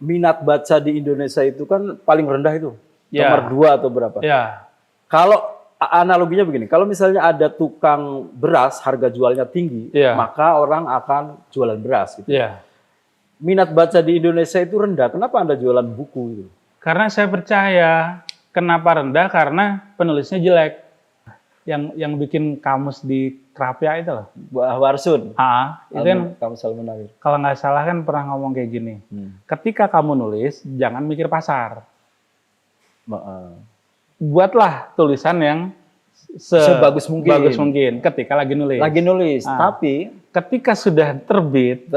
minat baca di Indonesia itu kan paling rendah itu. Ya. Nomor 2 atau berapa? Ya, Kalau analoginya begini, kalau misalnya ada tukang beras harga jualnya tinggi, Ya. maka orang akan jualan beras gitu. ya. Minat baca di Indonesia itu rendah. Kenapa Anda jualan buku itu? Karena saya percaya. Kenapa rendah? Karena penulisnya jelek. Yang bikin kamus di Krapia itu loh. Warsun. Itu kan Kamus Al-Munawir. kalau nggak salah kan pernah ngomong kayak gini. Ketika kamu nulis, jangan mikir pasar. Buatlah tulisan yang Sebagus mungkin. bagus mungkin ketika lagi nulis. Lagi nulis, tapi ketika sudah terbit,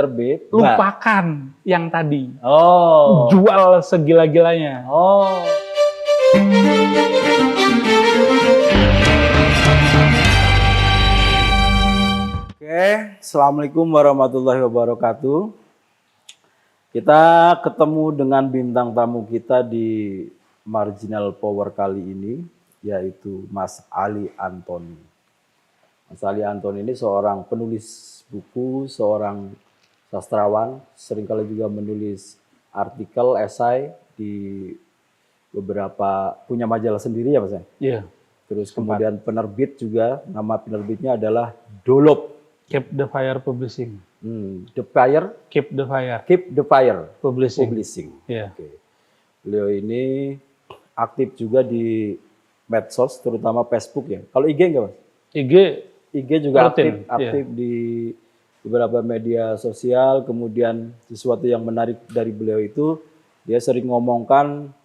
lupakan yang tadi. Oh. Jual segila-gilanya. Oh. Oke, Assalamualaikum warahmatullahi wabarakatuh. Kita ketemu dengan bintang tamu kita di Marginal Power kali ini, yaitu Mas Ali Antoni. Mas Ali Antoni ini seorang penulis buku, seorang sastrawan, seringkali juga menulis artikel, esai di beberapa, punya majalah sendiri ya Mas ya? Iya. Terus kemudian penerbit juga, nama penerbitnya adalah Dolop. Keep the Fire Publishing. The Fire, Keep the Fire Keep the Fire Publishing. Iya. Oke. Beliau ini aktif juga di medsos, terutama Facebook ya. Kalau IG enggak Mas? IG juga rutin, aktif di beberapa media sosial. Kemudian sesuatu yang menarik dari beliau itu, dia sering ngomongkan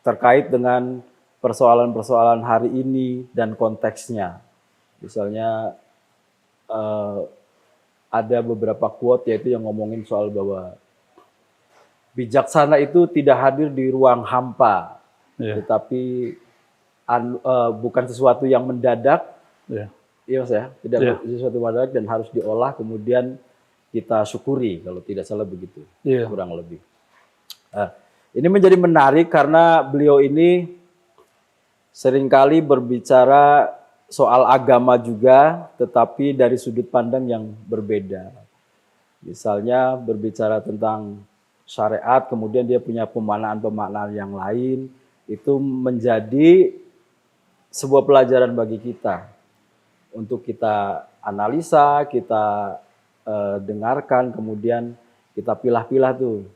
terkait dengan persoalan-persoalan hari ini dan konteksnya. Misalnya ada beberapa quote yaitu yang ngomongin soal bahwa bijaksana itu tidak hadir di ruang hampa, tetapi bukan sesuatu yang mendadak. Iya Mas ya, tidak sesuatu yang mendadak dan harus diolah kemudian kita syukuri kalau tidak salah begitu, kurang lebih. Ini menjadi menarik karena beliau ini seringkali berbicara soal agama juga, tetapi dari sudut pandang yang berbeda. Misalnya berbicara tentang syariat, kemudian dia punya pemaknaan-pemaknaan yang lain, itu menjadi sebuah pelajaran bagi kita. Untuk kita analisa, kita dengarkan, kemudian kita pilah-pilah tuh.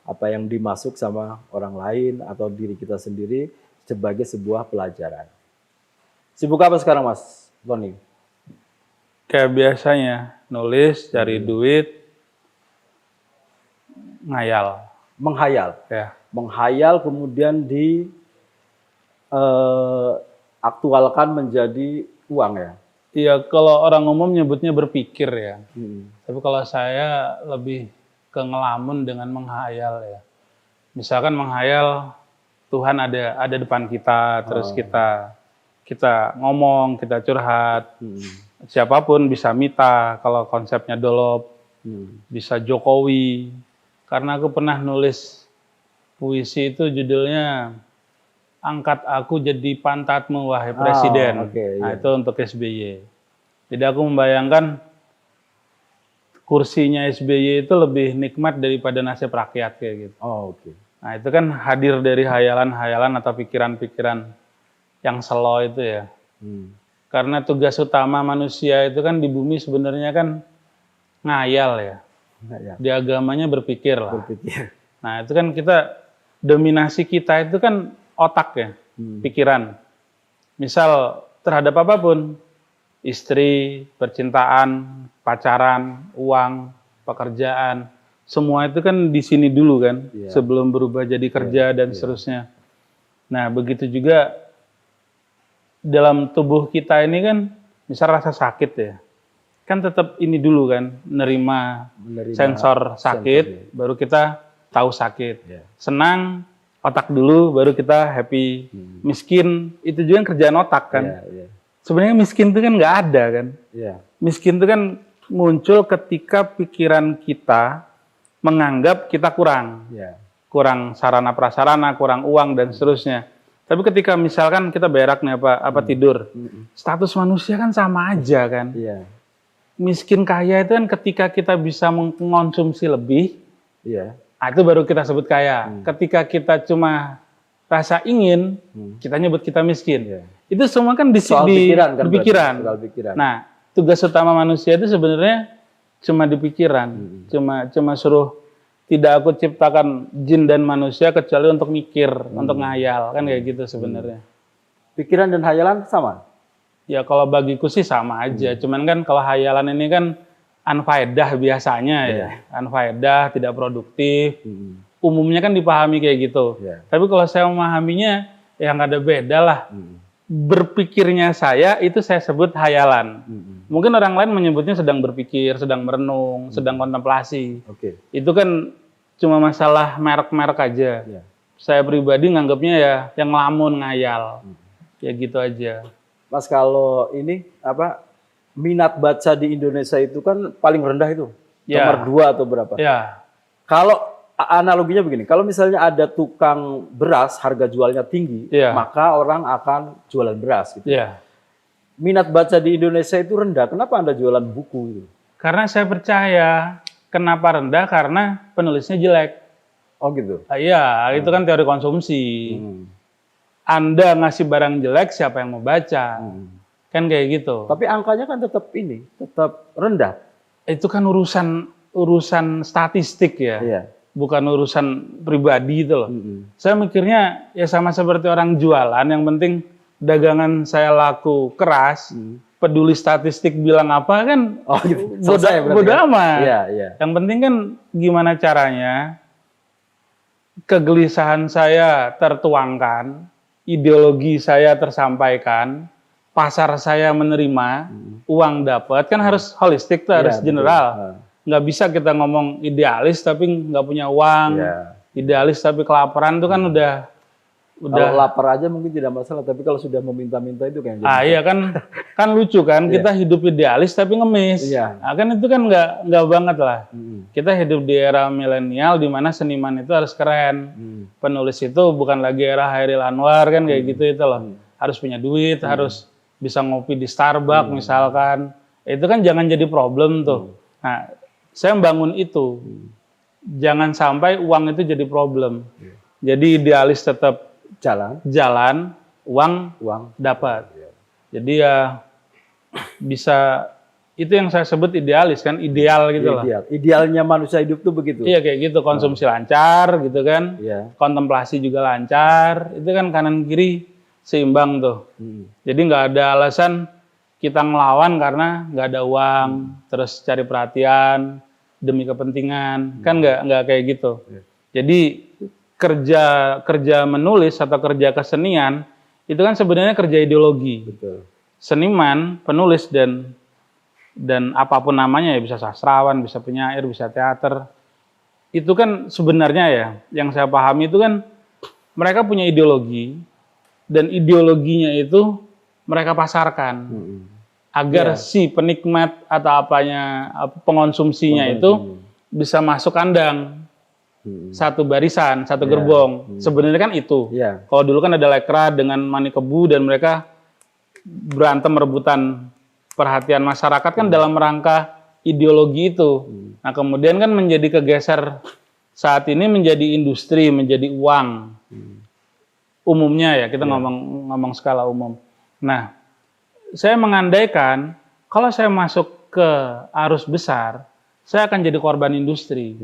Apa yang dimasuk sama orang lain atau diri kita sendiri sebagai sebuah pelajaran. Sibuk apa sekarang Mas Tony? Kayak biasanya, nulis, cari duit, ngayal. Menghayal. Ya. Menghayal kemudian aktualkan menjadi uang ya? Iya, kalau orang umum nyebutnya berpikir ya. Tapi kalau saya lebih ke ngelamun dengan menghayal ya. Misalkan menghayal Tuhan ada depan kita, terus kita ngomong, kita curhat. Siapapun bisa Mita, kalau konsepnya Dolop, bisa Jokowi. Karena aku pernah nulis puisi itu judulnya Angkat Aku Jadi Pantatmu Wahai Presiden. Itu untuk SBY. Jadi aku membayangkan kursinya SBY itu lebih nikmat daripada nasib rakyat kayak gitu. Nah itu kan hadir dari hayalan-hayalan atau pikiran-pikiran yang selo itu ya. Karena tugas utama manusia itu kan di bumi sebenarnya kan ngayal ya. Di agamanya berpikir lah. Nah itu kan dominasi kita itu kan otak ya, pikiran. Misal terhadap apapun, istri, percintaan, pacaran, uang, pekerjaan, semua itu kan di sini dulu kan, sebelum berubah jadi kerja dan seterusnya. Nah begitu juga dalam tubuh kita ini kan, misal rasa sakit ya, kan tetap ini dulu kan, menerima sensor sakit, baru kita tahu sakit. Senang, otak dulu, baru kita happy. Miskin, itu juga kerjaan otak kan. Sebenarnya miskin itu kan nggak ada kan. Miskin itu kan muncul ketika pikiran kita menganggap kita kurang. Kurang sarana prasarana, kurang uang dan seterusnya. Tapi ketika misalkan kita berak nih apa tidur, status manusia kan sama aja kan. Miskin kaya itu kan ketika kita bisa mengkonsumsi lebih, Iya. Nah, itu baru kita sebut kaya. Ketika kita cuma rasa ingin, kita nyebut kita miskin. Iya. Itu semua kan Soal pikiran kan. pikiran. Soal pikiran. Nah, tugas utama manusia itu sebenarnya cuma di pikiran. Cuma suruh tidak aku ciptakan jin dan manusia kecuali untuk mikir, untuk ngayal, kan kayak gitu sebenarnya. Pikiran dan hayalan sama? Ya kalau bagiku sih sama aja. Cuman kan kalau hayalan ini kan unfaedah biasanya ya. Unfaedah, tidak produktif. Umumnya kan dipahami kayak gitu. Tapi kalau saya memahaminya ya nggak ada beda lah. Berpikirnya saya itu saya sebut hayalan. Mungkin orang lain menyebutnya sedang berpikir, sedang merenung, sedang kontemplasi. Itu kan cuma masalah merek-merek aja. Saya pribadi nganggapnya ya yang ngelamun, ngayal. Ya gitu aja. Mas, kalau ini minat baca di Indonesia itu kan paling rendah itu. Nomor 2 atau berapa? Ya. Kalau analoginya begini, kalau misalnya ada tukang beras harga jualnya tinggi, maka orang akan jualan beras gitu. Minat baca di Indonesia itu rendah. Kenapa Anda jualan buku itu? Karena saya percaya. Kenapa rendah? Karena penulisnya jelek. Oh gitu? Iya, itu kan teori konsumsi. Anda ngasih barang jelek, siapa yang mau baca? Kan kayak gitu. Tapi angkanya kan tetap rendah. Itu kan urusan statistik ya. Bukan urusan pribadi itu loh. Saya mikirnya ya sama seperti orang jualan, yang penting dagangan saya laku keras, peduli statistik bilang apa kan bodo amat. Yang penting kan gimana caranya kegelisahan saya tertuangkan, ideologi saya tersampaikan, pasar saya menerima, uang dapat, kan harus holistik tuh, harus general. Nggak bisa kita ngomong idealis tapi nggak punya uang, idealis tapi kelaparan itu kan udah. Kalau lapar aja mungkin tidak masalah, tapi kalau sudah meminta-minta itu kan. Iya kan lucu kan, kita hidup idealis tapi ngemis. Nah, kan itu kan nggak banget lah. Kita hidup di era milenial di mana seniman itu harus keren. Penulis itu bukan lagi era Hairil Anwar kan kayak gitu itu loh. Harus punya duit, harus bisa ngopi di Starbucks misalkan. Itu kan jangan jadi problem tuh. Nah, saya membangun itu. Jangan sampai uang itu jadi problem. Jadi idealis tetap jalan, uang dapat. Jadi ya bisa, itu yang saya sebut idealis kan, ideal gitu lah. Idealnya manusia hidup tuh begitu. Iya kayak gitu, konsumsi lancar gitu kan, kontemplasi juga lancar, itu kan kanan kiri seimbang tuh. Jadi nggak ada alasan kita ngelawan karena nggak ada uang, terus cari perhatian demi kepentingan, kan nggak kayak gitu. Jadi kerja menulis atau kerja kesenian itu kan sebenarnya kerja ideologi. Seniman, penulis dan apapun namanya ya, bisa sastrawan, bisa penyair, bisa teater. Itu kan sebenarnya ya, yang saya pahami itu kan mereka punya ideologi dan ideologinya itu mereka pasarkan agar si penikmat atau pengonsumsinya itu bisa masuk kandang. Satu barisan, satu gerbong. Sebenarnya kan itu. Kalau dulu kan ada lekra dengan mani kebu dan mereka berantem rebutan perhatian masyarakat kan dalam rangka ideologi itu. Nah kemudian kan menjadi kegeser saat ini menjadi industri, menjadi uang. Umumnya ya, kita ngomong skala umum. Nah, saya mengandaikan kalau saya masuk ke arus besar, saya akan jadi korban industri.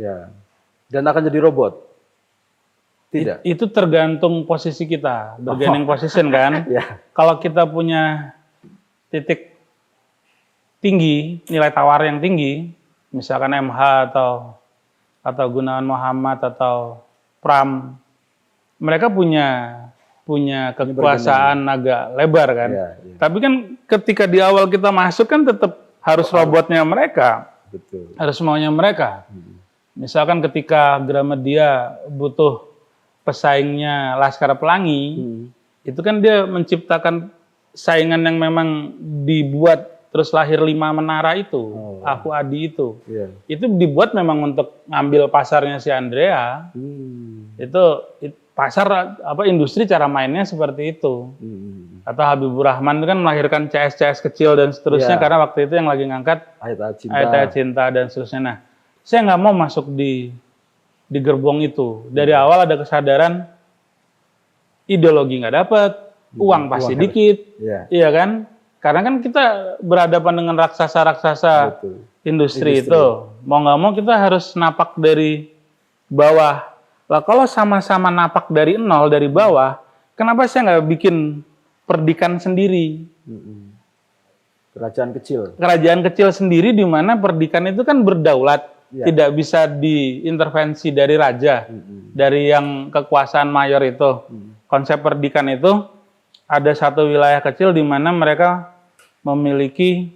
Dan akan jadi robot? Tidak? Itu tergantung posisi kita, bargaining position kan. Kalau kita punya titik tinggi, nilai tawar yang tinggi, misalkan MH atau Gunawan Muhammad atau Pram, mereka punya kekuasaan agak lebar kan. Tapi kan ketika di awal kita masuk kan tetap harus robotnya mereka, harus maunya mereka. Misalkan ketika Gramedia butuh pesaingnya Laskar Pelangi, itu kan dia menciptakan saingan yang memang dibuat terus lahir 5 menara itu, Aku Adi itu. Itu dibuat memang untuk ngambil pasarnya si Andrea. Itu pasar industri cara mainnya seperti itu. Atau Habibur Rahman itu kan melahirkan CS kecil dan seterusnya karena waktu itu yang lagi ngangkat Ayat Cinta dan seterusnya. Nah, saya nggak mau masuk di di gerbong itu. Dari awal ada kesadaran ideologi nggak dapat, uang pasti dikit, iya kan? Karena kan kita berhadapan dengan raksasa-raksasa industri itu. Mau nggak mau kita harus napak dari bawah. Lah kalau sama-sama napak dari nol, dari bawah, kenapa saya nggak bikin perdikan sendiri? Kerajaan kecil. Kerajaan kecil sendiri di mana perdikan itu kan berdaulat, tidak bisa diintervensi dari raja, dari yang kekuasaan mayor itu. Konsep perdikan itu ada satu wilayah kecil di mana mereka memiliki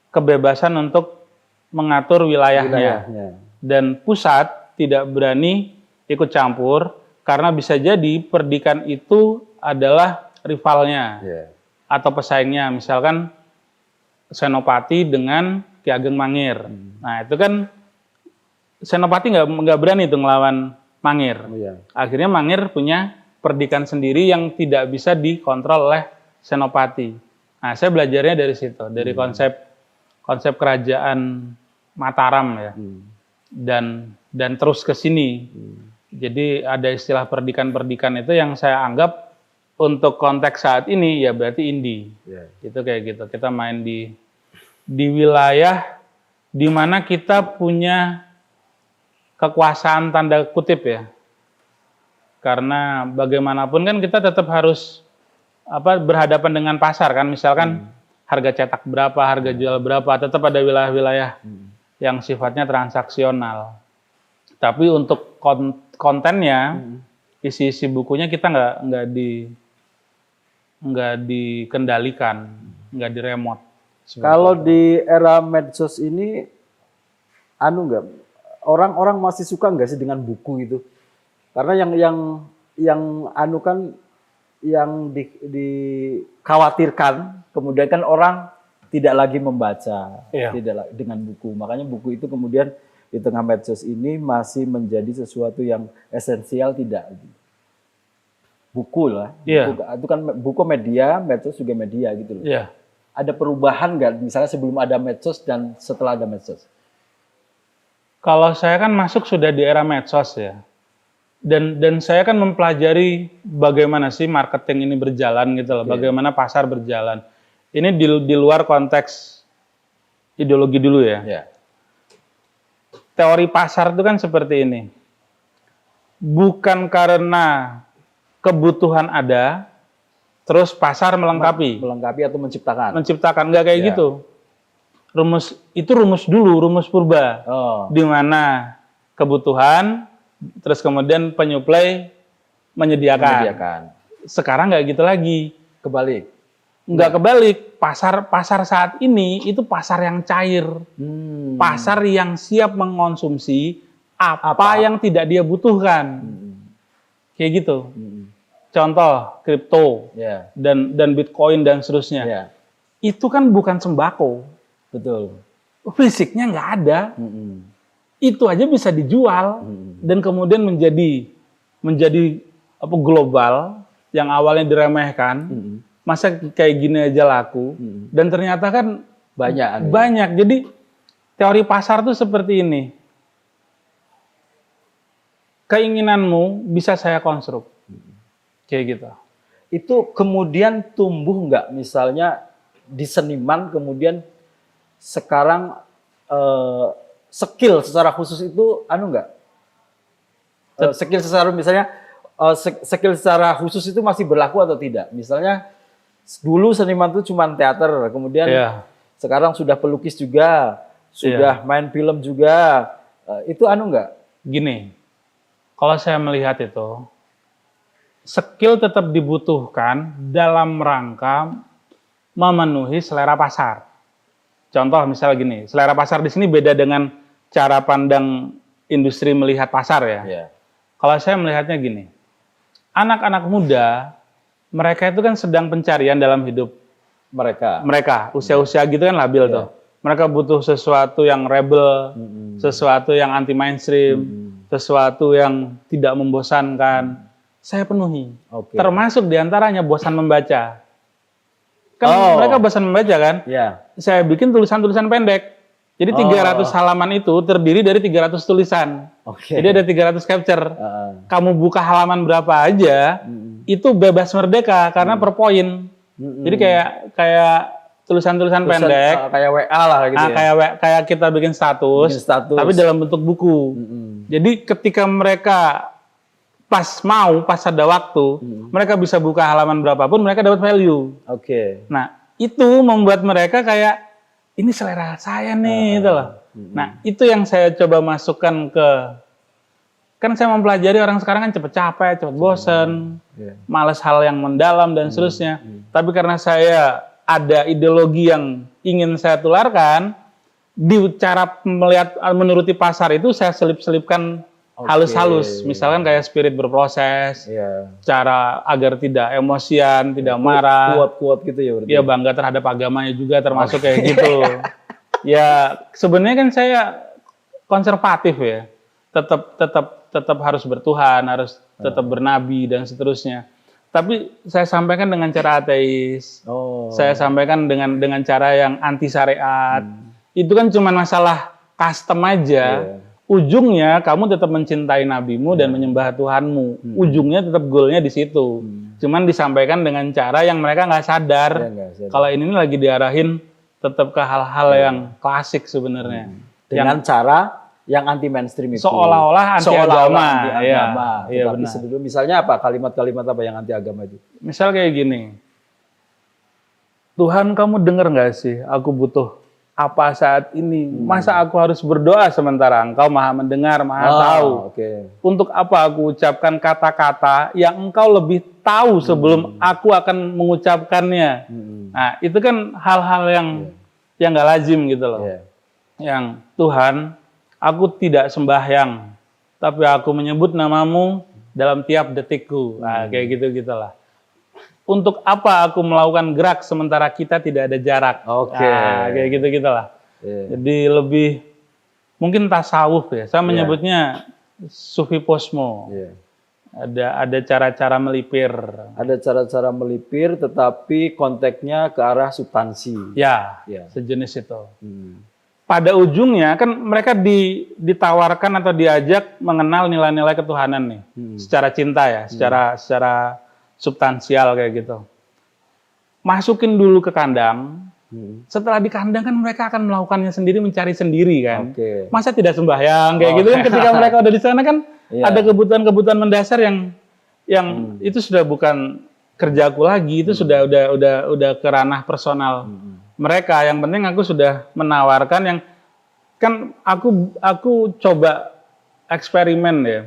kebebasan untuk mengatur wilayahnya. Dan pusat tidak berani ikut campur karena bisa jadi perdikan itu adalah rivalnya atau pesaingnya. Misalkan Senopati dengan Ki Ageng Mangir. Nah itu kan Senopati nggak berani tuh ngelawan Mangir. Akhirnya Mangir punya perdikan sendiri yang tidak bisa dikontrol oleh Senopati. Nah saya belajarnya dari situ, dari konsep kerajaan Mataram ya, dan terus ke sini. Jadi ada istilah perdikan-perdikan itu yang saya anggap untuk konteks saat ini ya berarti indie. Itu kayak gitu. Kita main di wilayah di mana kita punya kekuasaan tanda kutip ya. Karena bagaimanapun kan kita tetap harus berhadapan dengan pasar kan. Misalkan harga cetak berapa, harga jual berapa, tetap ada wilayah-wilayah yang sifatnya transaksional. Tapi untuk kontennya, isi-isi bukunya kita nggak dikendalikan, nggak diremot. Kalau di era medsos ini, orang-orang masih suka nggak sih dengan buku itu? Karena yang dikhawatirkan, kemudian kan orang tidak lagi membaca, tidak dengan buku. Makanya buku itu kemudian di tengah medsos ini masih menjadi sesuatu yang esensial, tidak? Buku lah, itu kan buku media, medsos juga media gitu loh. Ada perubahan nggak misalnya sebelum ada medsos dan setelah ada medsos? Kalau saya kan masuk sudah di era medsos ya, dan saya kan mempelajari bagaimana sih marketing ini berjalan gitu loh, bagaimana pasar berjalan. Ini di luar konteks ideologi dulu ya. Teori pasar itu kan seperti ini, bukan karena kebutuhan ada, terus pasar melengkapi atau menciptakan nggak kayak gitu. Rumus dulu, rumus purba, di mana kebutuhan, terus kemudian penyuplai menyediakan. Sekarang nggak gitu lagi, nggak kebalik. Pasar saat ini itu pasar yang cair, pasar yang siap mengkonsumsi apa yang tidak dia butuhkan, kayak gitu. Contoh kripto dan Bitcoin dan seterusnya. Itu kan bukan sembako. Betul. Fisiknya nggak ada. Itu aja bisa dijual dan kemudian menjadi global yang awalnya diremehkan. Masa kayak gini aja laku dan ternyata kan banyak. Jadi teori pasar tuh seperti ini. Keinginanmu bisa saya konstruk. Kayak gitu. Itu kemudian tumbuh nggak misalnya di seniman kemudian sekarang skill secara khusus itu nggak? Skill secara misalnya skill secara khusus itu masih berlaku atau tidak? Misalnya dulu seniman itu cuma teater, kemudian sekarang sudah pelukis juga, sudah main film juga. Itu nggak? Gini, kalau saya melihat itu skill tetap dibutuhkan dalam rangka memenuhi selera pasar. Contoh misalnya gini, selera pasar di sini beda dengan cara pandang industri melihat pasar ya. Kalau saya melihatnya gini, anak-anak muda, mereka itu kan sedang pencarian dalam hidup mereka. Usia-usia gitu kan labil tuh. Mereka butuh sesuatu yang rebel, sesuatu yang anti mainstream, sesuatu yang tidak membosankan. Saya penuhi. Termasuk diantaranya bosan membaca. Kan mereka bosan membaca kan? Saya bikin tulisan-tulisan pendek. Jadi 300 halaman itu terdiri dari 300 tulisan. Jadi ada 300 capture. Kamu buka halaman berapa aja, itu bebas merdeka karena per poin. Jadi kayak tulisan-tulisan pendek, kayak WA lah gitu ya. Kayak kita bikin status, tapi dalam bentuk buku. Jadi ketika mereka pas ada waktu, mereka bisa buka halaman berapapun, mereka dapat value. Nah, itu membuat mereka kayak ini selera saya nih, gitu loh. Nah, itu yang saya coba masukkan kan saya mempelajari orang sekarang kan cepet capek, cepet bosen, males hal yang mendalam dan seterusnya. Tapi karena saya ada ideologi yang ingin saya tularkan, di cara melihat menuruti pasar itu saya selip-selipkan halus-halus. Misalkan kayak spirit berproses, cara agar tidak emosian, tidak marah. Kuat-kuat gitu ya berarti. Ya bangga terhadap agamanya juga termasuk kayak gitu. Ya sebenarnya kan saya konservatif ya. Tetap harus bertuhan, harus tetap bernabi dan seterusnya. Tapi saya sampaikan dengan cara ateis. Saya sampaikan dengan cara yang anti syariat. Itu kan cuma masalah custom aja. Ujungnya kamu tetap mencintai nabimu dan menyembah Tuhanmu. Ujungnya tetap goalnya di situ. Cuman disampaikan dengan cara yang mereka nggak sadar. Kalau ini lagi diarahin tetap ke hal-hal yang klasik sebenarnya. Dengan cara yang anti mainstream itu. Seolah-olah anti agama. Iya, benar. Sebelum misalnya apa? Kalimat-kalimat apa yang anti agama itu? Misal kayak gini. Tuhan, kamu dengar nggak sih? Aku butuh apa saat ini? Masa aku harus berdoa sementara Engkau Maha mendengar, Maha tahu? Untuk apa aku ucapkan kata-kata yang Engkau lebih tahu sebelum aku akan mengucapkannya? Nah, itu kan hal-hal yang nggak lazim gitu loh. Yang Tuhan, aku tidak sembahyang, tapi aku menyebut namamu dalam tiap detikku. Nah, kayak gitu-gitulah. Untuk apa aku melakukan gerak sementara kita tidak ada jarak? Nah, kayak gitu-gitulah. Jadi lebih mungkin tasawuf ya. Saya menyebutnya sufi posmo. Ada cara-cara melipir. Ada cara-cara melipir, tetapi konteksnya ke arah substansi. Ya, sejenis itu. Pada ujungnya kan mereka ditawarkan atau diajak mengenal nilai-nilai ketuhanan nih, secara cinta ya, secara substansial kayak gitu. Masukin dulu ke kandang. Setelah di kandang kan mereka akan melakukannya sendiri, mencari sendiri kan. Masa tidak sembahyang kayak gitu kan? Ketika mereka udah di sana kan ada kebutuhan-kebutuhan mendasar yang itu sudah bukan kerjaku lagi, itu sudah ke ranah personal mereka. Yang penting aku sudah menawarkan yang kan aku coba eksperimen ya.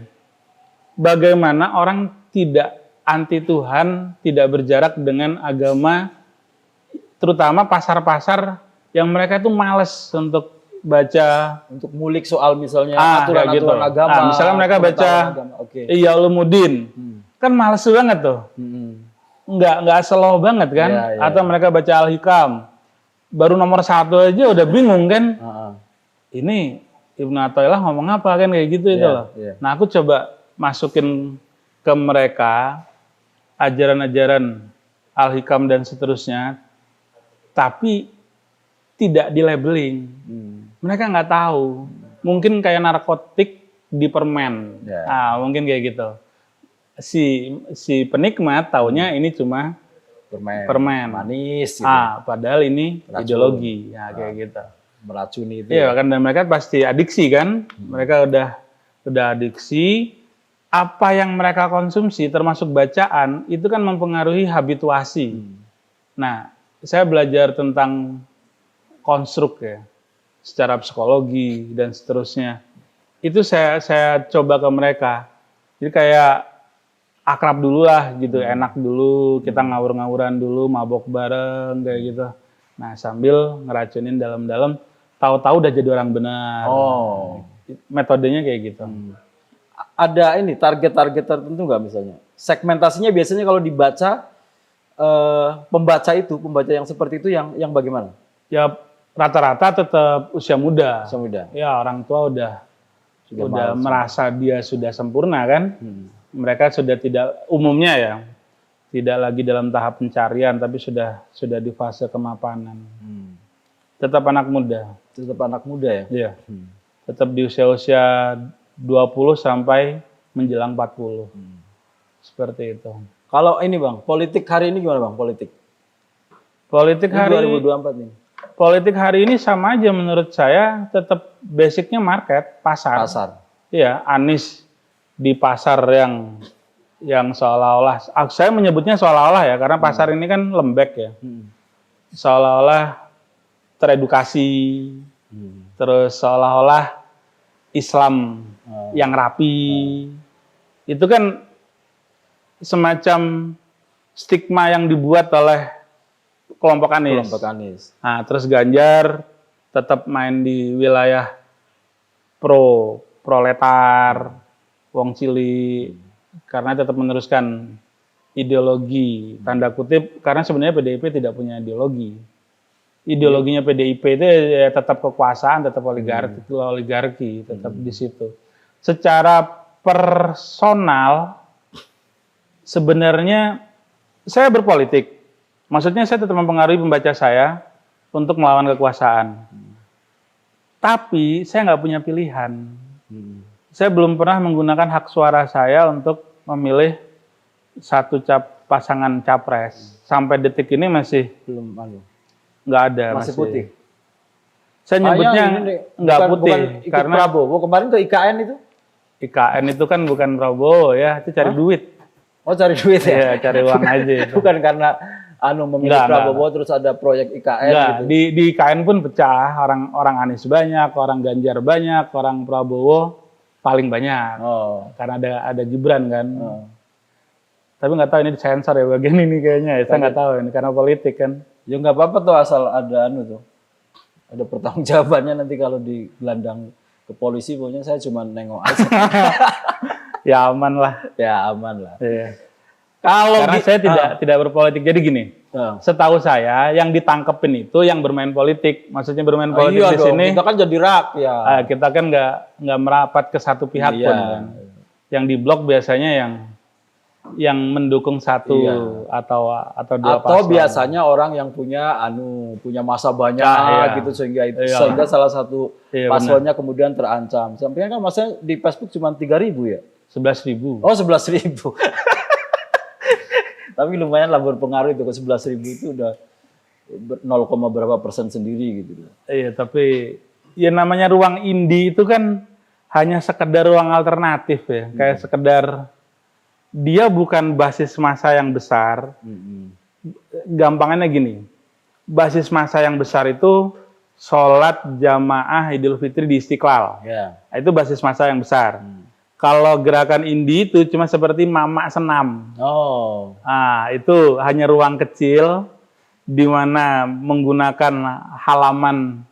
Bagaimana orang tidak anti Tuhan, tidak berjarak dengan agama, terutama pasar-pasar yang mereka itu males untuk baca, untuk ngulik soal misalnya aturan-aturan agama. Nah, misalnya mereka baca Ihya Ulumuddin, kan males banget tuh, nggak slow banget kan, atau mereka baca Al-Hikam, baru nomor 1 aja udah bingung kan, ini Ibnu Athaillah ngomong apa kan kayak gitu itu loh. Nah aku coba masukin ke mereka ajaran-ajaran Al-Hikam dan seterusnya, tapi tidak di labeling. Mereka nggak tahu. Mungkin kayak narkotik di permen. Nah, mungkin kayak gitu. Si penikmat taunya ini cuma permen. Manis gitu. Padahal ini ideologi. Ya kayak gitu. Meracuni itu. Iya, kan dan mereka pasti adiksi kan? Mereka udah adiksi. Apa yang mereka konsumsi termasuk bacaan itu kan mempengaruhi habituasi. Nah, saya belajar tentang konstruk ya, secara psikologi dan seterusnya. Itu saya coba ke mereka. Jadi kayak akrab dulu lah gitu, enak dulu, kita ngawur-ngawuran dulu, mabok bareng kayak gitu. Nah, sambil ngeracunin dalam-dalam, tahu-tahu udah jadi orang benar. Metodenya kayak gitu. Ada ini target-target tertentu nggak misalnya? Segmentasinya biasanya kalau dibaca pembaca yang seperti itu yang bagaimana? Ya rata-rata tetap usia muda. Usia muda. Ya orang tua udah merasa dia sudah sempurna kan. Mereka sudah tidak umumnya ya, tidak lagi dalam tahap pencarian, tapi sudah di fase kemapanan. Tetap anak muda. Tetap anak muda ya? Iya. Tetap di usia-usia 20 sampai menjelang 40. Seperti itu. Kalau ini Bang, politik hari ini gimana Bang, politik? Politik Ini hari 2024 nih. Politik hari ini sama aja menurut saya, tetap basicnya market, pasar. Iya, Anies di pasar yang seolah-olah, saya menyebutnya seolah-olah ya, karena pasar ini kan lembek ya. Seolah-olah teredukasi, terus seolah-olah Islam yang rapi. Itu kan semacam stigma yang dibuat oleh kelompok Anies. Nah, terus Ganjar tetap main di wilayah proletar, wong cilik, karena tetap meneruskan ideologi, tanda kutip, karena sebenarnya PDIP tidak punya ideologi. Ideologinya PDIP itu ya tetap kekuasaan, tetap oligarki, tetap di situ. Secara personal, sebenarnya saya berpolitik. Maksudnya saya tetap mempengaruhi pembaca saya untuk melawan kekuasaan. Tapi saya nggak punya pilihan. Saya belum pernah menggunakan hak suara saya untuk memilih satu pasangan capres. Sampai detik ini masih belum nggak ada. Masih putih. Saya nyebutnya nggak putih bukan karena Prabowo. Kemarin ke IKN itu. IKN itu kan bukan Prabowo ya, itu cari duit. Oh, cari duit ya? Iya, cari uang aja. Itu. Bukan karena memilih Prabowo terus ada proyek IKN gitu. Di IKN pun pecah, orang Anies banyak, orang Ganjar banyak, orang Prabowo paling banyak. Karena ada Gibran kan. Tapi nggak tahu ini disensor ya bagian ini kayaknya ya. Saya nggak tahu ini karena politik kan. Ya nggak apa-apa tuh asal ada tuh. Ada pertanggungjawabannya nanti kalau digelandang ke polisi, pokoknya saya cuma nengok aja. Ya aman lah. Ya aman lah. Iya. Karena saya tidak berpolitik. Jadi gini, setahu saya yang ditangkepin itu yang bermain politik. Maksudnya bermain politik di sini. Kita kan jadi rakyat. Kita kan nggak merapat ke satu pihak pun kan. Yang di blok biasanya yang mendukung satu atau dua paslon. Atau biasanya orang yang punya masa banyak gitu sehingga salah satu paslonnya kemudian terancam. Sampai kan masanya di Facebook cuma 3.000 ya? 11.000. Oh, 11.000. Tapi lumayan lah berpengaruh itu, ke 11.000 itu udah 0, berapa persen sendiri gitu. Iya, tapi ya namanya ruang indie itu kan hanya sekedar ruang alternatif ya. Kayak sekedar dia bukan basis massa yang besar. Gampangannya gini, basis massa yang besar itu sholat jamaah Idul Fitri di Istiqlal. Nah, itu basis massa yang besar. Kalau gerakan indie itu cuma seperti mamak senam. Nah, itu hanya ruang kecil di mana menggunakan halaman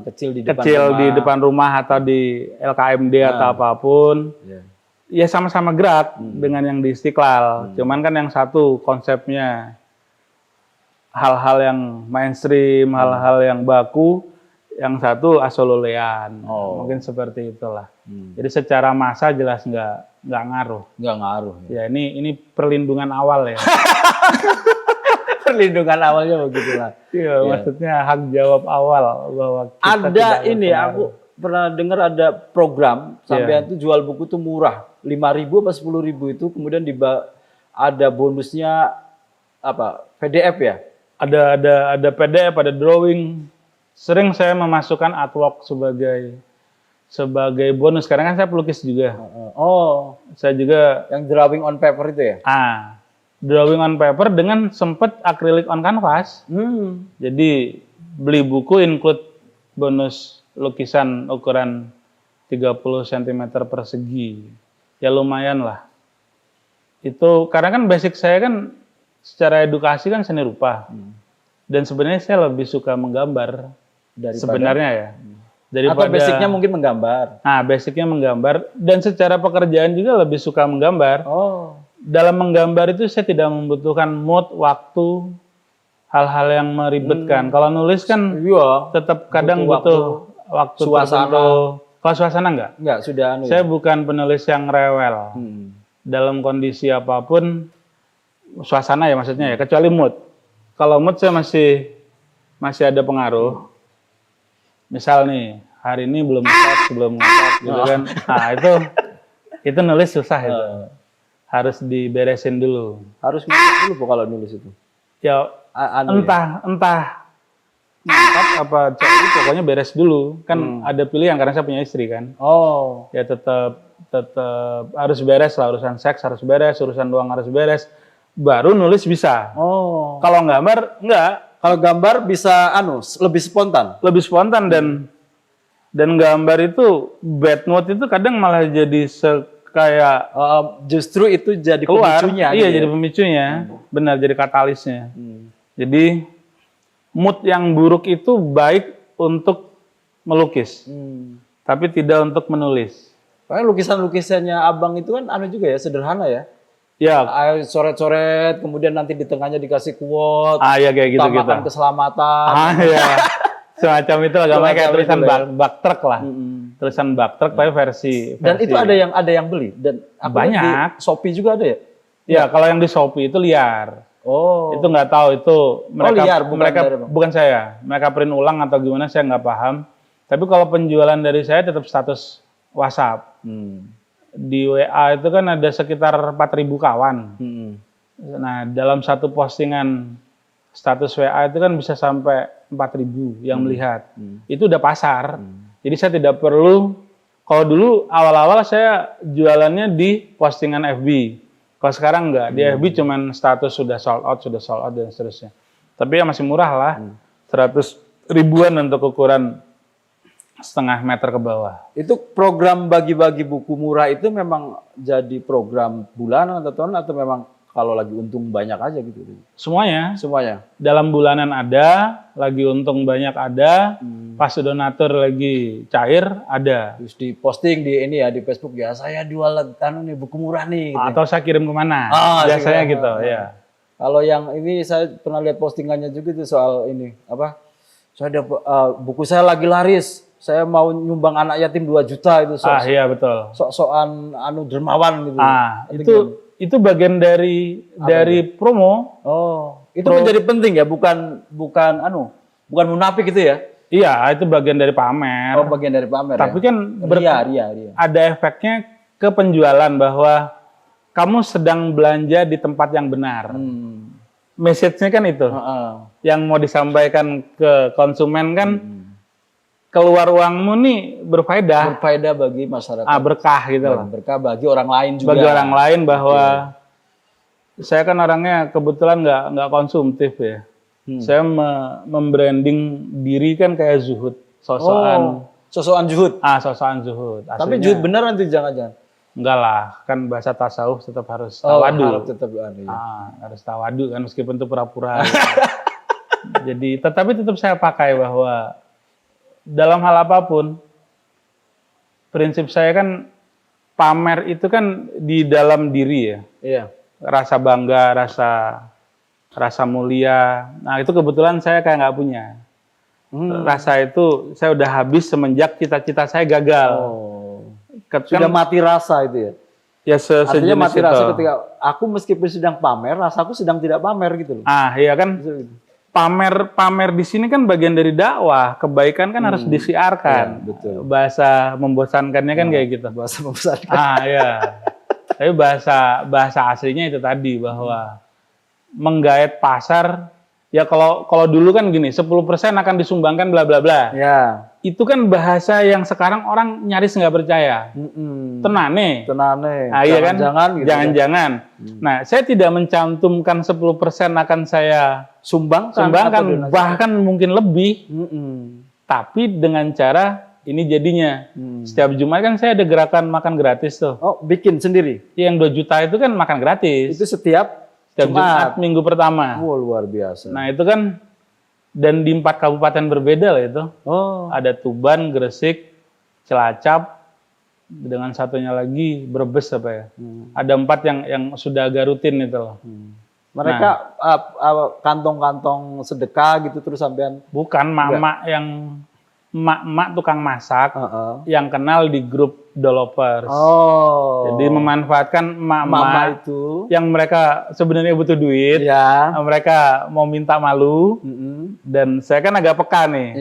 kecil di depan rumah atau di LKMD atau apapun. Ya sama-sama gerak dengan yang di Istiqlal. Cuman kan yang satu konsepnya hal-hal yang mainstream, hal-hal yang baku. Yang satu asololean, mungkin seperti itulah. Jadi secara massa jelas nggak ngaruh. Nggak ngaruh. Ya ini perlindungan awal ya. Perlindungan awalnya begitulah. Iya, maksudnya hak jawab awal bahwa kita ada ini aku pernah dengar ada program sampai itu jual buku tuh murah, 5.000 apa 10.000 itu kemudian ada bonusnya apa PDF ya? Ada PDF, ada drawing. Sering saya memasukkan artwork sebagai bonus. Karena kan saya pelukis juga. Saya juga yang drawing on paper itu ya? Drawing on paper dengan sempat acrylic on canvas. Jadi beli buku include bonus lukisan ukuran 30 cm persegi. Ya lumayan lah. Itu karena kan basic saya kan secara edukasi kan seni rupa. Dan sebenarnya saya lebih suka menggambar. Sebenarnya ya. Atau basicnya mungkin menggambar. Nah, basicnya menggambar dan secara pekerjaan juga lebih suka menggambar. Dalam menggambar itu saya tidak membutuhkan mood, waktu, hal-hal yang meribetkan. Kalau nulis kan tetap kadang butuh waktu suasana. Kalau suasana enggak? Enggak, sudah Saya bukan penulis yang rewel. Dalam kondisi apapun suasana ya maksudnya ya, kecuali mood. Kalau mood saya masih ada pengaruh. Misal nih, hari ini belum ngetek, gitu kan. Nah, itu nulis susah itu. Harus diberesin dulu. Harus ngikut dulu kalau nulis itu. Ya entah apa pokoknya beres dulu. Kan ada pilihan karena saya punya istri kan. Oh. Ya tetap harus beres lah, urusan seks harus beres, urusan doang harus beres. Baru nulis bisa. Oh. Kalau gambar enggak. Kalau gambar bisa lebih spontan. Lebih spontan dan gambar itu bad mood itu kadang malah jadi kayak justru itu jadi keluar, pemicunya. Iya, jadi pemicunya. Benar, jadi katalisnya. Jadi mood yang buruk itu baik untuk melukis. Tapi tidak untuk menulis. Karena lukisan-lukisannya Abang itu kan juga ya, sederhana ya. Ya, coret-coret, kemudian nanti di tengahnya dikasih quote. Ya kayak gitu. Utamakan keselamatan. Ya. Semacam itu lah, gambarnya kayak tulisan bak truk lah. Tulisan bak truk tapi versi. Dan itu ada yang beli dan banyak. Di Shopee juga ada ya? Ya, kalau yang di Shopee itu liar. Oh. Itu nggak tahu itu mereka liar, bukan saya. Mereka print ulang atau gimana saya nggak paham. Tapi kalau penjualan dari saya tetap status WhatsApp. Di WA itu kan ada sekitar 4.000 kawan. Nah, dalam satu postingan status WA itu kan bisa sampai 4.000 yang melihat. Itu udah pasar. Jadi saya tidak perlu, kalau dulu awal-awal saya jualannya di postingan FB. Kalau sekarang enggak, di FB cuman status sudah sold out dan seterusnya. Tapi ya masih murah lah. 100 ribuan untuk ukuran setengah meter ke bawah. Itu program bagi-bagi buku murah itu memang jadi program bulanan atau tahunan atau memang kalau lagi untung banyak aja gitu? Semuanya. Dalam bulanan ada, lagi untung banyak ada, pas donatur lagi cair ada. Terus di posting di Facebook ya, saya jual nih buku murah nih. Gitu. Atau saya kirim kemana? Biasanya gitu, ya. Kalau yang ini saya pernah lihat postingannya juga itu soal ini saya buku saya lagi laris. Saya mau nyumbang anak yatim 2 juta itu. Iya betul. Sok-sokan dermawan gitu. Itu bagian dari promo. Oh, itu menjadi penting ya, bukan munafik gitu ya? Iya, itu bagian dari pamer. Oh, bagian dari pamer. Tapi kan ria. Ada efeknya ke penjualan bahwa kamu sedang belanja di tempat yang benar. Message-nya kan itu. Yang mau disampaikan ke konsumen kan keluar uangmu nih berfaedah bagi masyarakat. Berkah gitu loh. Berkah bagi orang lain juga. Bagi orang lain bahwa saya kan orangnya kebetulan nggak konsumtif ya. Saya membranding diri kan kayak zuhud, sosokan zuhud. Sosokan zuhud. Aslinya, tapi zuhud benar nanti jangan-jangan. Enggak lah, kan bahasa tasawuf tetap harus tawadu. Harus tawadu kan meskipun itu pura-pura. Jadi tetapi tetap saya pakai bahwa dalam hal apapun, prinsip saya kan pamer itu kan di dalam diri ya. Iya. Rasa bangga, rasa mulia. Nah itu kebetulan saya kayak nggak punya. Rasa itu saya udah habis semenjak cita-cita saya gagal. Sudah mati rasa itu ya? Ya artinya mati rasa ketika aku meskipun sedang pamer, rasaku sedang tidak pamer gitu loh. Iya kan. Pamer di sini kan bagian dari dakwah, kebaikan kan harus disiarkan. Ya, betul. Bahasa membosankannya kan kayak gitu. Bahasa membosankan. Iya. Tapi bahasa aslinya itu tadi bahwa menggait pasar ya kalau dulu kan gini, 10% akan disumbangkan bla bla bla. Ya. Itu kan bahasa yang sekarang orang nyaris nggak percaya. Tenane. Iya kan? Jangan-jangan. Nah, saya tidak mencantumkan 10% akan saya sumbangkan bahkan mungkin lebih. Tapi dengan cara ini jadinya setiap Jumat kan saya ada gerakan makan gratis tuh. Oh, bikin sendiri? Yang 2 juta itu kan makan gratis. Itu setiap Jumat minggu pertama. Luar biasa. Nah itu kan dan di 4 kabupaten berbeda lah itu. Ada Tuban, Gresik, Cilacap, dengan satunya lagi Brebes apa ya. Ada 4 yang sudah agak rutin itu loh. Mereka kantong-kantong sedekah gitu terus sampean? Bukan, mak tukang masak yang kenal di grup developers. Jadi memanfaatkan mak itu yang mereka sebenarnya butuh duit, mereka mau minta malu, dan saya kan agak peka nih.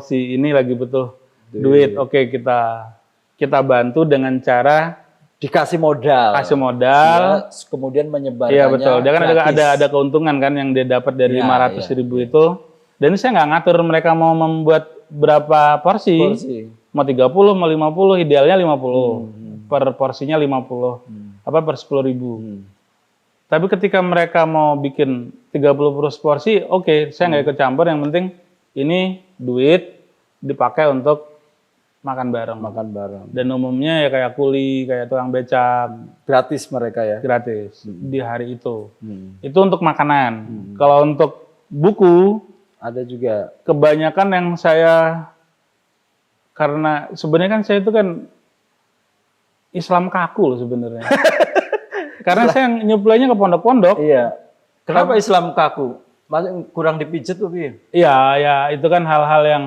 Si ini lagi butuh duit, oke kita kita bantu dengan cara dikasih modal. Kasih modal. Ya, kemudian menyebarkannya. Iya betul. Dia kan ada keuntungan kan yang dia dapat dari 500.000 itu. Dan saya nggak ngatur mereka mau membuat berapa porsi. Mau 30, mau 50, idealnya 50. Per porsinya 50. Apa per 10.000. Tapi ketika mereka mau bikin 30 porsi, oke, saya nggak ikut campur. Yang penting ini duit dipakai untuk makan bareng. Dan umumnya ya kayak kuli, kayak tukang becak. Gratis mereka ya? Gratis. Di hari itu. Itu untuk makanan. Kalau untuk buku, ada juga. Kebanyakan yang saya, karena sebenarnya kan saya itu kan Islam kaku loh sebenarnya. Karena saya nyuplainya ke pondok-pondok. Iya. Kenapa Islam kaku? Masih kurang dipijet tuh, Bi? Iya, ya itu kan hal-hal yang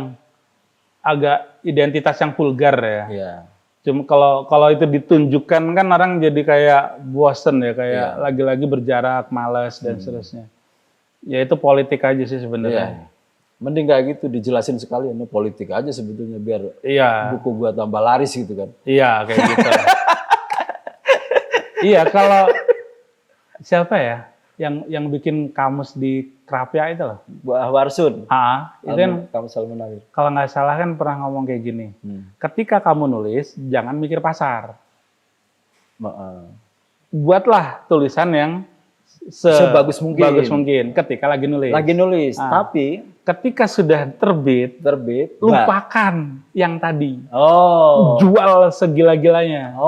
agak identitas yang vulgar ya. Iya. Cuma kalau itu ditunjukkan kan orang jadi kayak bosen ya, kayak lagi-lagi berjarak, malas dan seterusnya. Ya itu politik aja sih sebenarnya. Mending kayak gitu dijelasin sekali, ini politik aja sebetulnya biar buku gua tambah laris gitu kan. Iya, kayak gitu. Iya, kalau siapa ya yang bikin kamus di Krapia itu loh? Mbah Warsun. Itu kan Kamus Al-Munawir. Kalau nggak salah kan pernah ngomong kayak gini. Ketika kamu nulis, jangan mikir pasar. Buatlah tulisan yang sebagus mungkin ketika lagi nulis. Tapi ketika sudah terbit, lupakan yang tadi. Jual segila-gilanya.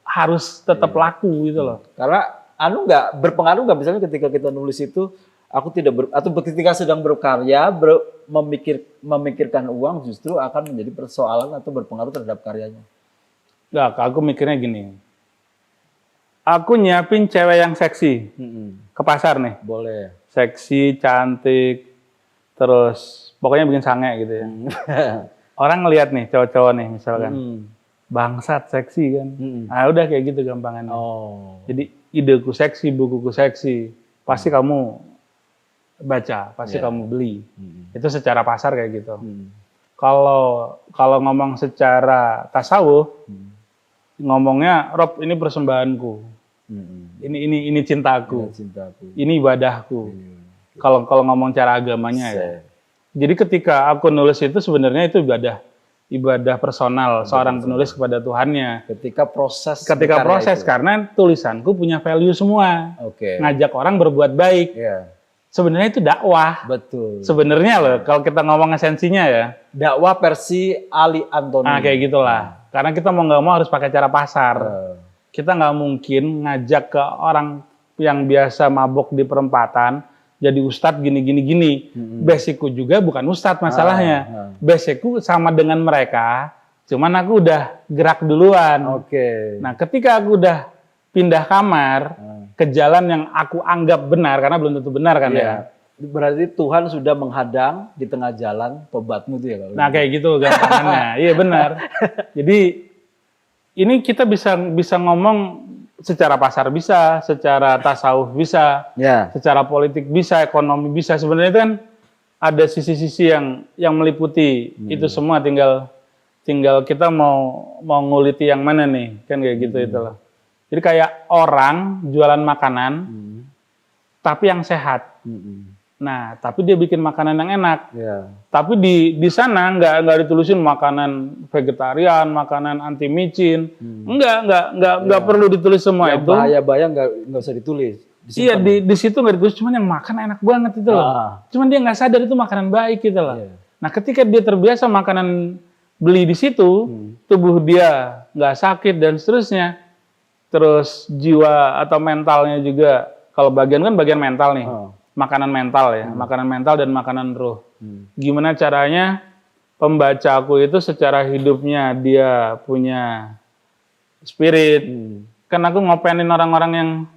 Harus tetap laku gitu loh. Karena nggak berpengaruh nggak, misalnya ketika kita nulis itu aku tidak atau ketika sedang berkarya memikirkan uang justru akan menjadi persoalan atau berpengaruh terhadap karyanya. Nggak, aku mikirnya gini. Aku nyiapin cewek yang seksi ke pasar nih. Boleh. Seksi, cantik, terus pokoknya bikin sange gitu ya. Orang ngelihat nih cowok-cowok nih misalkan. Bangsat seksi kan. Nah udah kayak gitu gampangannya. Jadi ideku seksi, bukuku seksi, pasti kamu baca, pasti kamu beli. Itu secara pasar kayak gitu. Kalau ngomong secara tasawuf, ngomongnya Rob ini persembahanku. Ini cintaku. Ini ibadahku. Kalau ngomong cara agamanya ya. Jadi ketika aku nulis itu sebenarnya itu ibadah personal seorang penulis kepada Tuhannya. Ketika proses karena tulisanku punya value semua. Ngajak orang berbuat baik. Sebenarnya itu dakwah. Betul. Sebenarnya loh kalau kita ngomong esensinya ya. Dakwah versi Ali Antoni. Nah kayak gitulah. Karena kita mau nggak mau harus pakai cara pasar. Kita nggak mungkin ngajak ke orang yang biasa mabok di perempatan jadi ustadz gini. Basicku juga bukan ustadz masalahnya. Basicku sama dengan mereka, cuman aku udah gerak duluan. Nah, ketika aku udah pindah kamar ke jalan yang aku anggap benar, karena belum tentu benar kan ya. Berarti Tuhan sudah menghadang di tengah jalan tobatmu itu ya. Nah, kayak gitu gampangannya. Iya benar. Jadi ini kita bisa ngomong secara pasar bisa, secara tasawuf bisa, secara politik bisa, ekonomi bisa. Sebenarnya itu kan ada sisi-sisi yang meliputi itu semua. Tinggal kita mau nguliti yang mana nih, kan kayak gitu itulah. Jadi kayak orang jualan makanan, tapi yang sehat. Nah, tapi dia bikin makanan yang enak. Tapi di sana nggak ditulisin makanan vegetarian, makanan anti micin. Nggak perlu ditulis semua yang itu. Bahaya-bahaya nggak usah ditulis. Iya, di situ nggak ditulis, cuman yang makan enak banget itu loh. Cuman dia nggak sadar itu makanan baik gitu loh. Nah, ketika dia terbiasa makanan beli di situ, tubuh dia nggak sakit dan seterusnya. Terus jiwa atau mentalnya juga, kalau bagian mental nih. Makanan mental ya, makanan mental dan makanan roh. Gimana caranya pembacaku itu secara hidupnya dia punya spirit. Kan aku ngopenin orang-orang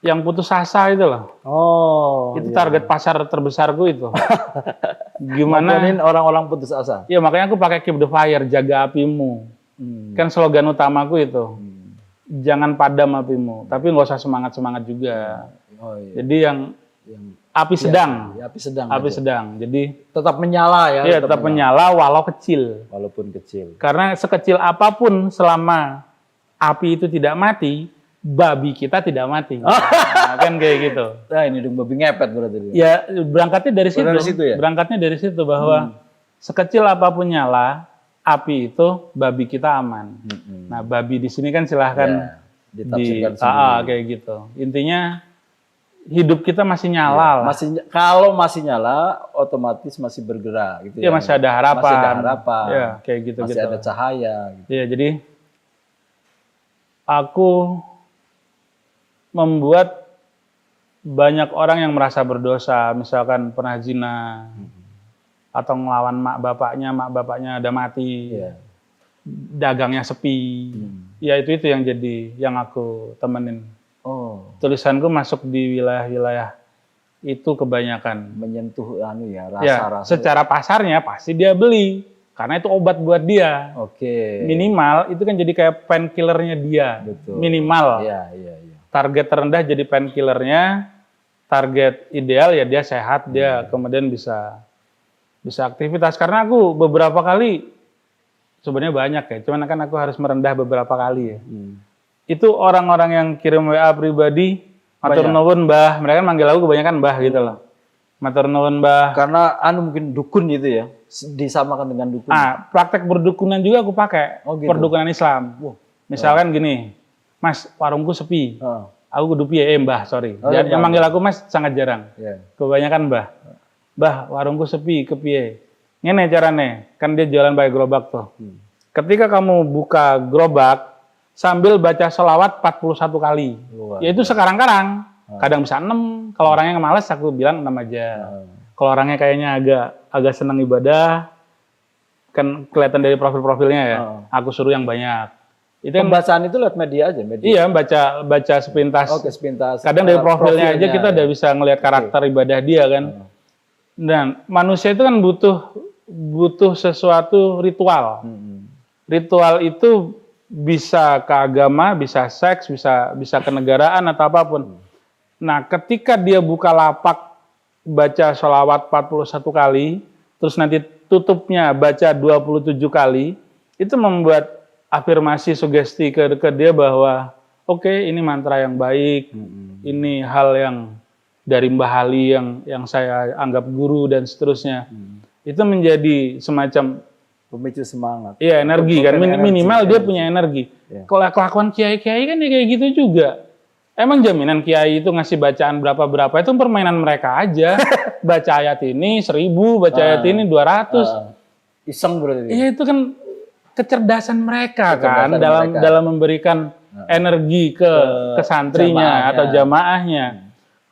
yang putus asa itu loh. Itu target pasar terbesarku itu. Gimana? Ngopenin orang-orang putus asa. Iya, makanya aku pakai keep the fire, jaga apimu. Kan slogan utamaku itu. Jangan padam apimu, tapi nggak usah semangat juga. Jadi yang api sedang. Api sedang. Api sedang. Jadi tetap menyala ya. Iya, tetap menyala walau kecil. Walaupun kecil. Karena sekecil apapun selama api itu tidak mati, babi kita tidak mati. Nah, kan kayak gitu. Nah, ini dong babi ngepet berarti. Ya, berangkatnya dari situ. Ya? Berangkatnya dari situ bahwa sekecil apapun nyala, api itu babi kita aman. Nah, babi di sini kan silahkan ditafsirkan kayak gitu. Intinya hidup kita masih nyala lah. Kalau masih nyala, otomatis masih bergerak gitu ya. Masih ada harapan. Masih ada harapan. Ya, kayak gitu. Masih ada cahaya. Gitu. Ya, jadi aku membuat banyak orang yang merasa berdosa, misalkan pernah zina, atau ngelawan mak bapaknya ada mati, dagangnya sepi, ya itu yang jadi yang aku temenin. Tulisanku masuk di wilayah-wilayah itu kebanyakan menyentuh rasa-rasa. Secara pasarnya pasti dia beli, karena itu obat buat dia. Minimal itu kan jadi kayak painkillernya dia. Betul. Minimal. Target terendah jadi painkillernya, target ideal ya dia sehat, dia kemudian bisa aktivitas. Karena aku beberapa kali, sebenarnya banyak ya, cuman kan aku harus merendah beberapa kali ya. Itu orang-orang yang kirim WA pribadi, matur nuwun Mbah, mereka kan manggil aku kebanyakan Mbah gitu loh. Matur nuwun Mbah. Karena mungkin dukun gitu ya, disamakan dengan dukun. Praktek berdukunan juga aku pakai, perdukunan Islam. Misalkan gini, Mas, warungku sepi. Aku kudu piye, Mbah, sorry. Yang manggil aku Mas sangat jarang. Kebanyakan Mbah. Mbah, warungku sepi, kepiye? Ngene carane, kan dia jualan pakai gerobak tuh. Ketika kamu buka gerobak, sambil baca sholawat 41 kali. Ya itu sekarang-karang. Kadang bisa 6. Kalau orangnya malas, aku bilang 6 aja. Kalau orangnya kayaknya agak senang ibadah, kan kelihatan dari profil-profilnya ya. Aku suruh yang banyak. Itu pembacaan itu lewat media aja. Iya, baca sepintas. Sepintas. Kadang dari profilnya aja kita udah bisa ngelihat karakter ibadah dia kan. Dan manusia itu kan butuh sesuatu ritual. Ritual itu bisa ke agama, bisa seks, bisa kenegaraan atau apapun. Nah, ketika dia buka lapak baca sholawat 41 kali, terus nanti tutupnya baca 27 kali, itu membuat afirmasi sugesti ke dia bahwa oke, ini mantra yang baik, ini hal yang dari Mbah Ali yang saya anggap guru dan seterusnya. Itu menjadi semacam pemicu semangat. Iya, energi kan. Minimal dia punya energi. Kalau kelakuan kiai-kiai kan ya kayak gitu juga. Emang jaminan kiai itu ngasih bacaan berapa-berapa, itu permainan mereka aja. Baca ayat ini 1000, baca ayat ini 200. Iseng berarti. Iya, itu kan kecerdasan mereka dalam memberikan energi ke santrinya atau jamaahnya.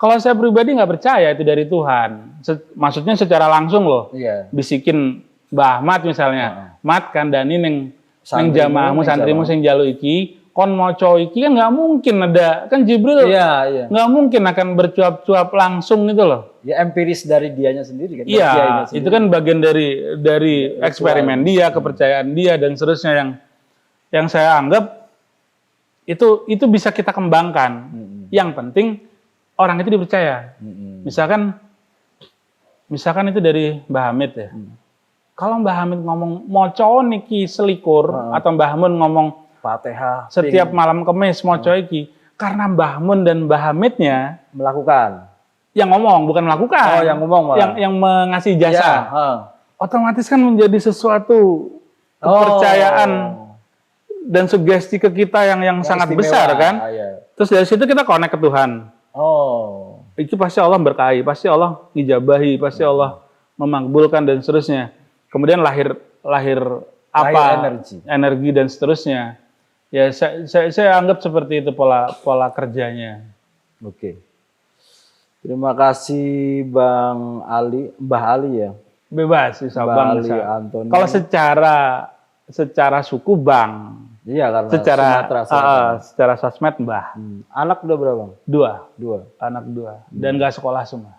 Kalau saya pribadi nggak percaya itu dari Tuhan. Maksudnya secara langsung loh. Bisikin Mbah Ahmad misalnya, Mat kandani neng jamaahmu santrimu sing jalu iki, kon moco iki kan nggak mungkin ada, kan Jibril nggak mungkin akan bercuap-cuap langsung gitu loh. Ya empiris dari dianya sendiri kan. Iya, itu kan bagian dari eksperimen dia, kepercayaan dia dan seterusnya yang saya anggap itu bisa kita kembangkan. Yang penting orang itu dipercaya. Misalkan itu dari Mbah Hamid ya. Kalau Mbah Hamid ngomong moco niki selikur atau Mbah Mun ngomong Fatihah setiap malam Kemis moco iki, karena Mbah Mun dan Mbah Hamidnya melakukan. Yang ngomong bukan melakukan. Yang ngomong malah. Yang mengasih jasa. Otomatis kan menjadi sesuatu kepercayaan dan sugesti ke kita yang sangat besar kan. Terus dari situ kita connect ke Tuhan. Itu pasti Allah berkahi, pasti Allah ngijabahi, pasti Allah memakbulkan dan seterusnya. Kemudian lahir energi dan seterusnya. Ya saya anggap seperti itu pola kerjanya. Oke. Terima kasih Bang Ali, Mbah Ali ya. Bebas bisa Bang Ali Antoni. Kalau secara suku Bang. Iya karena secara sosmed Mbah. Anak udah berapa? Dua. Anak 2 dan gak sekolah semua.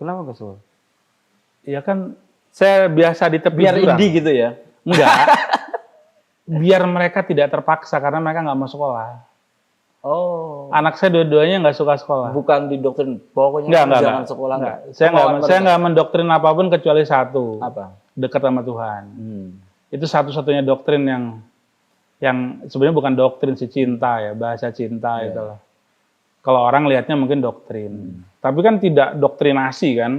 Kenapa gak sekolah? Ya kan saya biasa di tepi biar jurang. Indie gitu ya? Enggak. Biar mereka tidak terpaksa karena mereka nggak mau sekolah. Oh. Anak saya dua-duanya nggak suka sekolah. Bukan didoktrin, pokoknya jangan sekolah. Enggak. Saya nggak mendoktrin apapun kecuali satu. Apa? Dekat sama Tuhan. Itu satu-satunya doktrin yang sebenarnya bukan doktrin sih, cinta ya, bahasa cinta itulah. Kalau orang lihatnya mungkin doktrin, tapi kan tidak doktrinasi kan,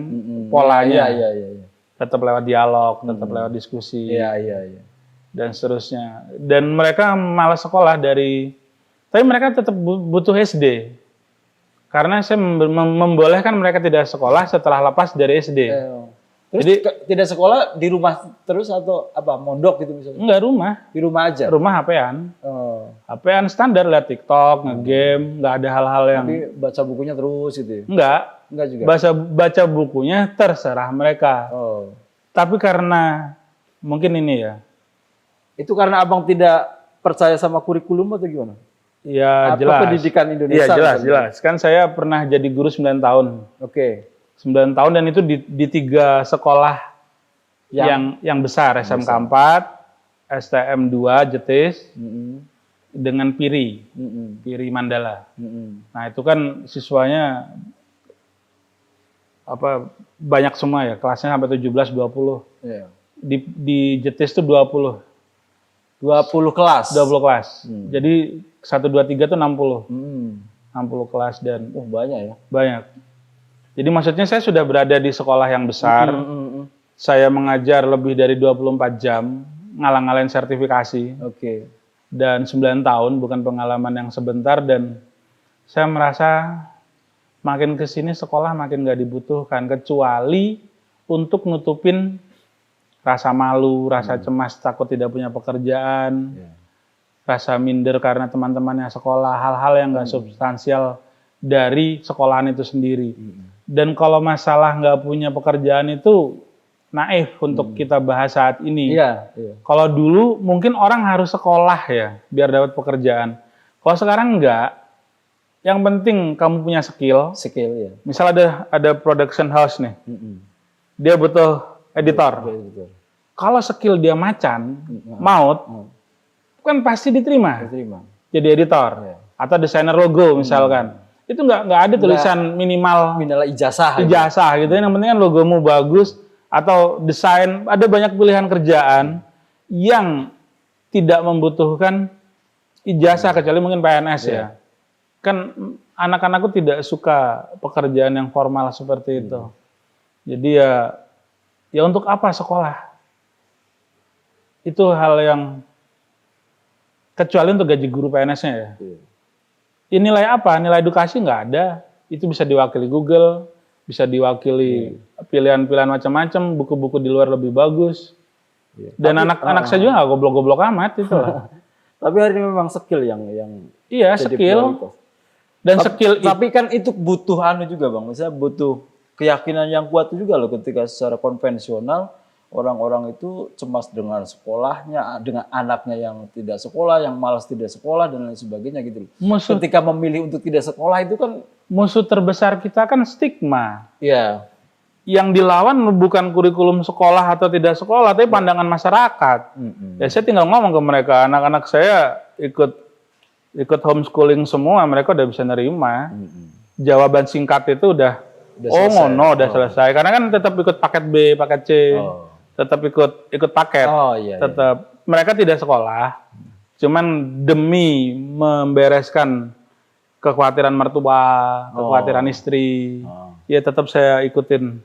polanya. Iya. Tetap lewat dialog, tetap lewat diskusi, dan seterusnya. Dan mereka malas sekolah tapi mereka tetap butuh SD, karena saya membolehkan mereka tidak sekolah setelah lepas dari SD. Terus jadi tidak sekolah di rumah terus atau apa, mondok gitu misalnya? Enggak, rumah. Di rumah aja? Rumah HP-an. HP-an standar, lihat TikTok, nge-game, nggak ada hal-hal yang... Tapi baca bukunya terus gitu ya? Enggak juga? Baca bukunya terserah mereka. Tapi karena, mungkin ini ya. Itu karena abang tidak percaya sama kurikulum atau gimana? Ya jelas. Pendidikan Indonesia? Iya jelas. Kan saya pernah jadi guru 9 tahun. 9 tahun, dan itu di 3 sekolah yang besar, SMK 4, STM 2, Jetis, dengan Piri Mandala. Nah itu kan siswanya banyak semua ya, kelasnya sampai 17-20. Di Jetis itu 20 kelas. 20 kelas. Jadi 1, 2, 3 itu 60. 60 kelas dan banyak ya. Banyak. Jadi maksudnya saya sudah berada di sekolah yang besar. Saya mengajar lebih dari 24 jam, ngalang-ngalain sertifikasi. Dan 9 tahun, bukan pengalaman yang sebentar, dan saya merasa makin kesini sekolah makin nggak dibutuhkan, kecuali untuk nutupin rasa malu, rasa cemas, takut tidak punya pekerjaan, rasa minder karena teman-temannya sekolah, hal-hal yang nggak substansial dari sekolahan itu sendiri. Dan kalau masalah nggak punya pekerjaan itu naif untuk kita bahas saat ini. Kalau dulu mungkin orang harus sekolah ya biar dapat pekerjaan. Kalau sekarang enggak. Yang penting kamu punya skill. Misal ada production house nih. Dia butuh editor. Kalau skill dia macan, maut, kan pasti diterima. Jadi editor atau desainer logo misalkan. Itu nggak ada tulisan minimal ijazah gitu. Yang penting kan logomu bagus, atau desain. Ada banyak pilihan kerjaan yang tidak membutuhkan ijazah, kecuali mungkin PNS ya. Kan anak-anakku tidak suka pekerjaan yang formal seperti itu. Jadi ya untuk apa sekolah? Itu hal yang, kecuali untuk gaji guru PNS-nya ya. Nilai apa? Nilai edukasi nggak ada. Itu bisa diwakili Google, bisa diwakili pilihan-pilihan macam-macam, buku-buku di luar lebih bagus. Dan anak-anak saya juga nggak goblok-goblok amat itu lah. Tapi hari ini memang skill yang skill. Dan skill. Tapi kan itu butuh juga bang. Misalnya butuh keyakinan yang kuat juga loh, ketika secara konvensional orang-orang itu cemas dengan sekolahnya, dengan anaknya yang tidak sekolah, yang malas tidak sekolah, dan lain sebagainya gitu. Ketika memilih untuk tidak sekolah itu kan musuh terbesar kita kan stigma. Yang dilawan bukan kurikulum sekolah atau tidak sekolah, tapi pandangan masyarakat. Ya saya tinggal ngomong ke mereka, anak-anak saya ikut homeschooling semua, mereka udah bisa nerima. Jawaban singkat itu udah selesai. Karena kan tetap ikut paket B, paket C. Tetap ikut paket, tetap mereka tidak sekolah, cuman demi membereskan kekhawatiran mertua, kekhawatiran istri, ya tetap saya ikutin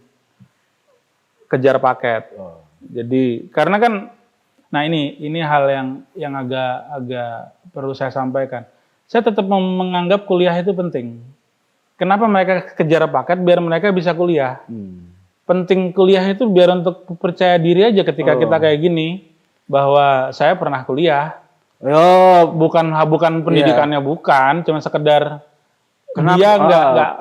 kejar paket. Jadi karena kan, nah ini hal yang agak perlu saya sampaikan. Saya tetap menganggap kuliah itu penting. Kenapa mereka kejar paket? Biar mereka bisa kuliah. Penting kuliah itu biar untuk percaya diri aja ketika kita kayak gini, bahwa saya pernah kuliah. Bukan pendidikannya bukan, cuma sekedar dia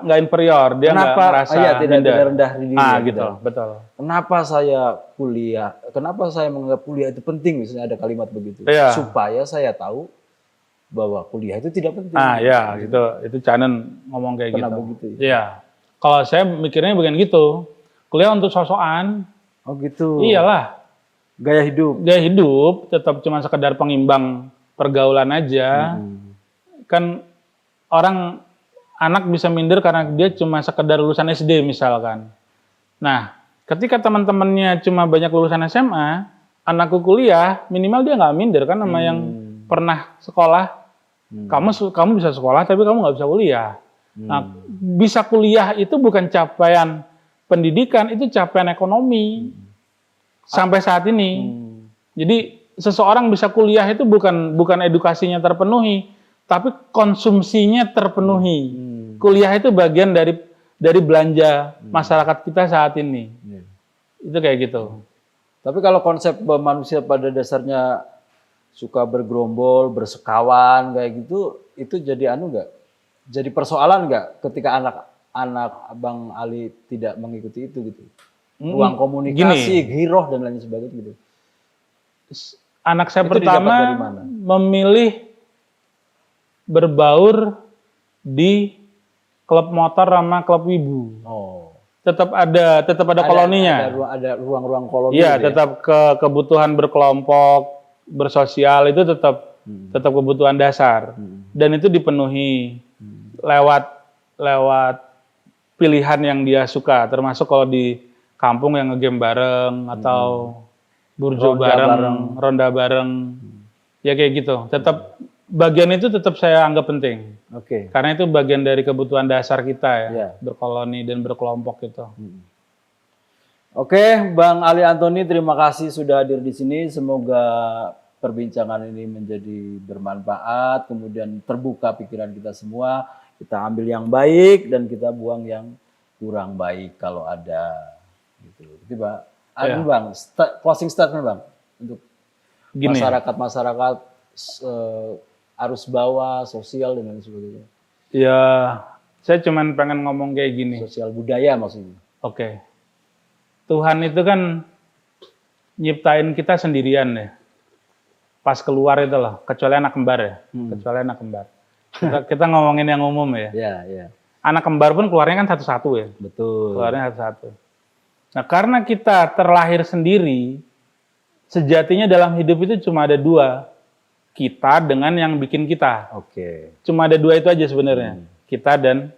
nggak inferior, dia nggak merasa tidak rendah diri. Gitu, betul. Kenapa saya kuliah? Kenapa saya menganggap kuliah itu penting? Misalnya ada kalimat begitu, supaya saya tahu bahwa kuliah itu tidak penting. Gitu. Itu Canen ngomong kayak gitu. Begitu. Iya. Kalau saya mikirnya bukan gitu. Kuliah untuk sosokan. Gitu. Iyalah. Gaya hidup tetap cuma sekedar pengimbang pergaulan aja. Kan anak bisa minder karena dia cuma sekedar lulusan SD misalkan. Nah, ketika teman-temannya cuma banyak lulusan SMA, anakku kuliah, minimal dia nggak minder kan sama yang pernah sekolah. Kamu bisa sekolah tapi kamu nggak bisa kuliah. Nah, bisa kuliah itu bukan capaian pendidikan, itu capaian ekonomi sampai saat ini. Jadi seseorang bisa kuliah itu bukan edukasinya terpenuhi, tapi konsumsinya terpenuhi. Kuliah itu bagian dari belanja masyarakat kita saat ini. Itu kayak gitu. Tapi kalau konsep manusia pada dasarnya suka bergerombol, bersekawan kayak gitu, itu jadi nggak? Jadi persoalan nggak ketika anak Bang Ali tidak mengikuti itu gitu? Ruang komunikasi, giroh dan lain sebagainya gitu. Anak saya pertama memilih berbaur di klub motor sama klub wibu. Tetap ada koloninya. Ada ruang-ruang koloni. Iya, tetap kebutuhan berkelompok, bersosial itu tetap kebutuhan dasar. Dan itu dipenuhi lewat pilihan yang dia suka, termasuk kalau di kampung yang ngegame bareng atau burjo bareng, ronda bareng. Ya kayak gitu. Tetap bagian itu tetap saya anggap penting. Karena itu bagian dari kebutuhan dasar kita ya, berkoloni dan berkelompok itu. Oke, Bang Ali Antoni, terima kasih sudah hadir di sini. Semoga perbincangan ini menjadi bermanfaat, kemudian terbuka pikiran kita semua. Kita ambil yang baik dan kita buang yang kurang baik kalau ada. Gitu. Jadi Bang, closing statement Bang untuk masyarakat arus bawah, sosial dan lain sebagainya. Ya, saya cuman pengen ngomong kayak gini. Sosial budaya maksudnya. Tuhan itu kan nyiptain kita sendirian ya. Pas keluar itu loh, kecuali anak kembar ya. Kecuali anak kembar. Kita ngomongin yang umum ya. Anak kembar pun keluarnya kan satu-satu ya. Betul. Keluarnya satu-satu. Nah, karena kita terlahir sendiri, sejatinya dalam hidup itu cuma ada dua. Kita dengan yang bikin kita. Cuma ada dua itu aja sebenarnya. Kita dan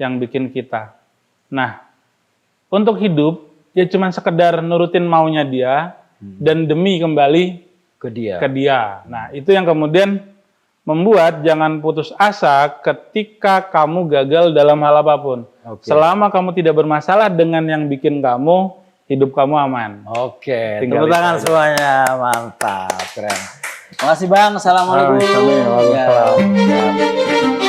yang bikin kita. Nah, untuk hidup, ya cuma sekedar nurutin maunya dia, dan demi kembali ke dia. Nah, itu yang kemudian membuat jangan putus asa ketika kamu gagal dalam hal apapun. Selama kamu tidak bermasalah dengan yang bikin kamu, hidup kamu aman. Tepuk tangan semuanya, mantap, keren. Terima kasih Bang, assalamualaikum. Waalaikumsalam.